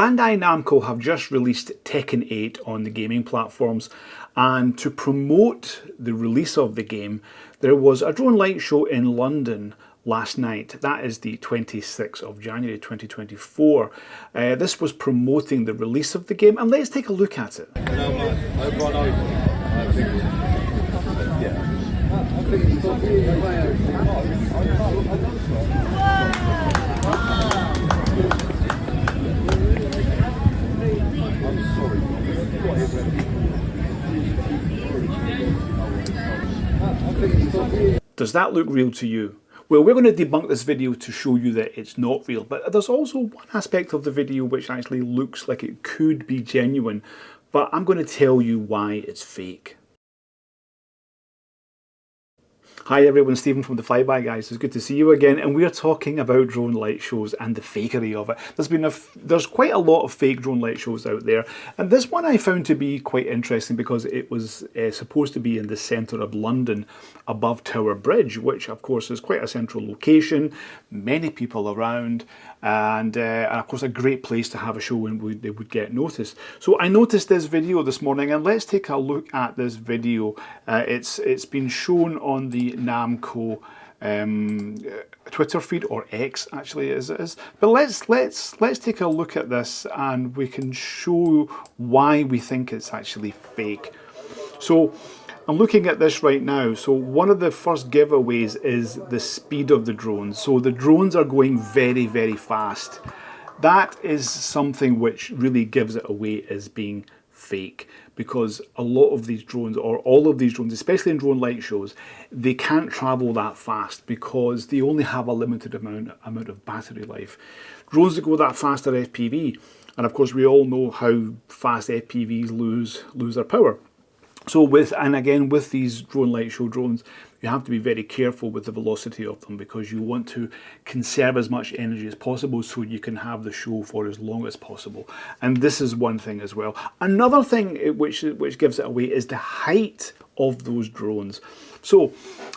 Bandai Namco have just released Tekken 8 on the gaming platforms, and to promote the release of the game, there was a drone light show in London last night. That is the 26th of January 2024. This was promoting the release of the game, and let's take a look at it. Does that look real to you? Well, we're going to debunk this video to show you that it's not real, but there's also one aspect of the video which actually looks like it could be genuine, but I'm going to tell you why it's fake. Hi everyone, Stephen from the Flyby Guys. It's good to see you again, and we're talking about drone light shows and the fakery of it. There's quite a lot of fake drone light shows out there, and this one I found to be quite interesting because it was supposed to be in the centre of London above Tower Bridge, which of course is quite a central location, many people around, and of course a great place to have a show when they would get noticed. So I noticed this video this morning, and let's take a look at this video. It's been shown on the Namco Twitter feed, or X actually as it is. But let's take a look at this, and we can show why we think it's actually fake. So I'm looking at this right now. So one of the first giveaways is the speed of the drones. So the drones are going very, very fast. That is something which really gives it away as being fake, because a lot of these drones, or all of these drones, especially in drone light shows, they can't travel that fast because they only have a limited amount of battery life. Drones that go that fast are FPV, and of course we all know how fast FPVs lose their power. So with these drone light show drones, you have to be very careful with the velocity of them, because you want to conserve as much energy as possible so you can have the show for as long as possible. And this is one thing as well. Another thing which gives it away is the height of those drones. So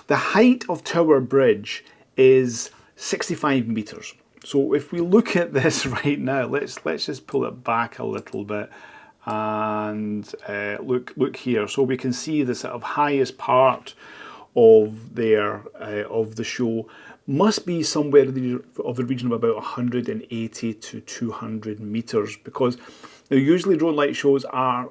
the height of Tower Bridge is 65 meters. So if we look at this right now, let's just pull it back a little bit. And look here, so we can see the sort of highest part of the show must be somewhere of the region of about 180 to 200 meters, because usually drone light shows are,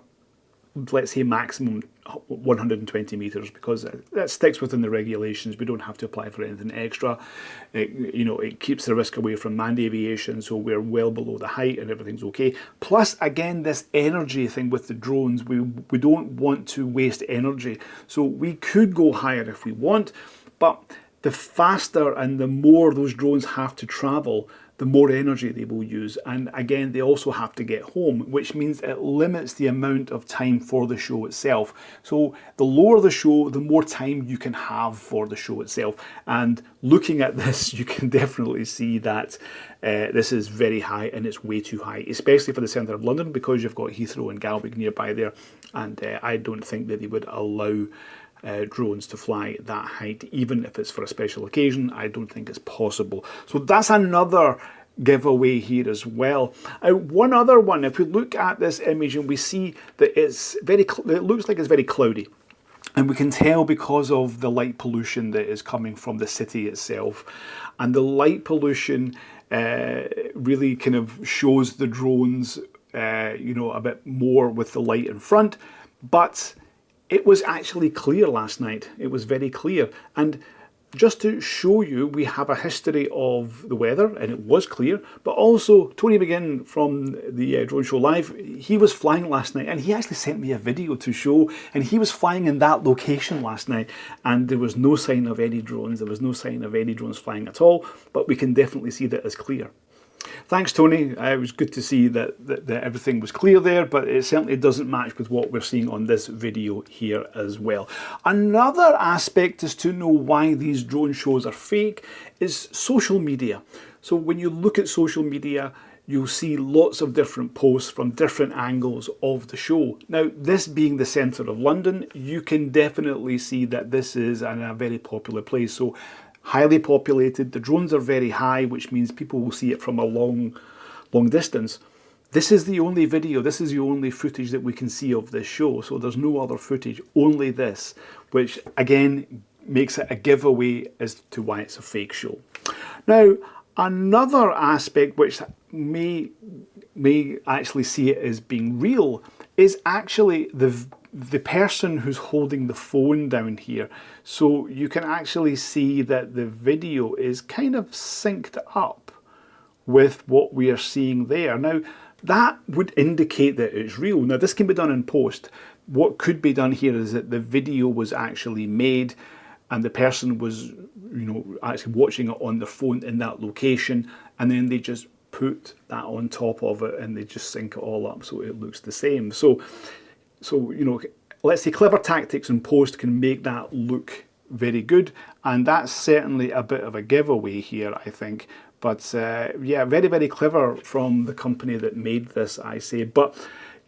let's say, maximum 120 meters, because that sticks within the regulations. We don't have to apply for anything extra. It keeps the risk away from manned aviation, so we're well below the height and everything's okay. Plus, again, this energy thing with the drones, we don't want to waste energy, so we could go higher if we want, but the faster and the more those drones have to travel, the more energy they will use. And again, they also have to get home, which means it limits the amount of time for the show itself. So the lower the show, the more time you can have for the show itself. And looking at this, you can definitely see that this is very high, and it's way too high, especially for the centre of London, because you've got Heathrow and Gatwick nearby there. And I don't think that they would allow drones to fly that height, even if it's for a special occasion. I don't think it's possible. So that's another giveaway here as well. One other one, if we look at this image and we see that it looks like it's very cloudy, and we can tell because of the light pollution that is coming from the city itself, and the light pollution really kind of shows the drones a bit more with the light in front. But it was actually clear last night. It was very clear. And just to show you, we have a history of the weather, and it was clear. But also, Tony McGinn from the Drone Show Live, he was flying last night, and he actually sent me a video to show, and he was flying in that location last night, and there was no sign of any drones. There was no sign of any drones flying at all, but we can definitely see that it's clear. Thanks, Tony. It was good to see that everything was clear there, but it certainly doesn't match with what we're seeing on this video here as well. Another aspect as to know why these drone shows are fake is social media. So when you look at social media, you'll see lots of different posts from different angles of the show. Now, this being the centre of London, you can definitely see that this is a very popular place. So highly populated, the drones are very high, which means people will see it from a long distance. This is the only video, this is the only footage that we can see of this show, so there's no other footage, only this, which again makes it a giveaway as to why it's a fake show. Now, another aspect which may actually see it as being real is actually the person who's holding the phone down here. So you can actually see that the video is kind of synced up with what we are seeing there. Now, that would indicate that it's real. Now, this can be done in post. What could be done here is that the video was actually made and the person was, actually watching it on their phone in that location, and then they just put that on top of it and they just sync it all up so it looks the same. So let's say clever tactics in post can make that look very good, and that's certainly a bit of a giveaway here, I think. But yeah, very, very clever from the company that made this, I say. But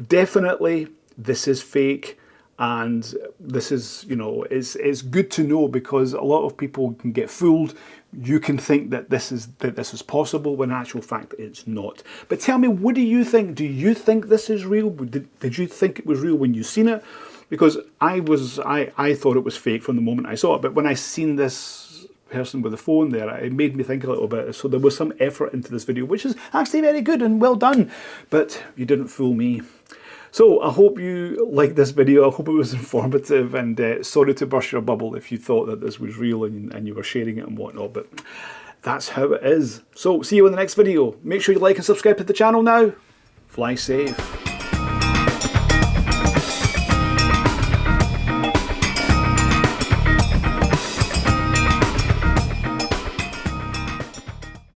definitely this is fake, and this is, it's good to know, because a lot of people can get fooled. You can think that this is possible when in actual fact it's not. But tell me, what do you think? Do you think this is real? Did you think it was real when you seen it? Because I thought it was fake from the moment I saw it, but when I seen this person with the phone there, it made me think a little bit. So there was some effort into this video, which is actually very good and well done, but you didn't fool me. So I hope you liked this video. I hope it was informative, and sorry to burst your bubble if you thought that this was real and you were sharing it and whatnot, but that's how it is. So see you in the next video. Make sure you like and subscribe to the channel now. Fly safe.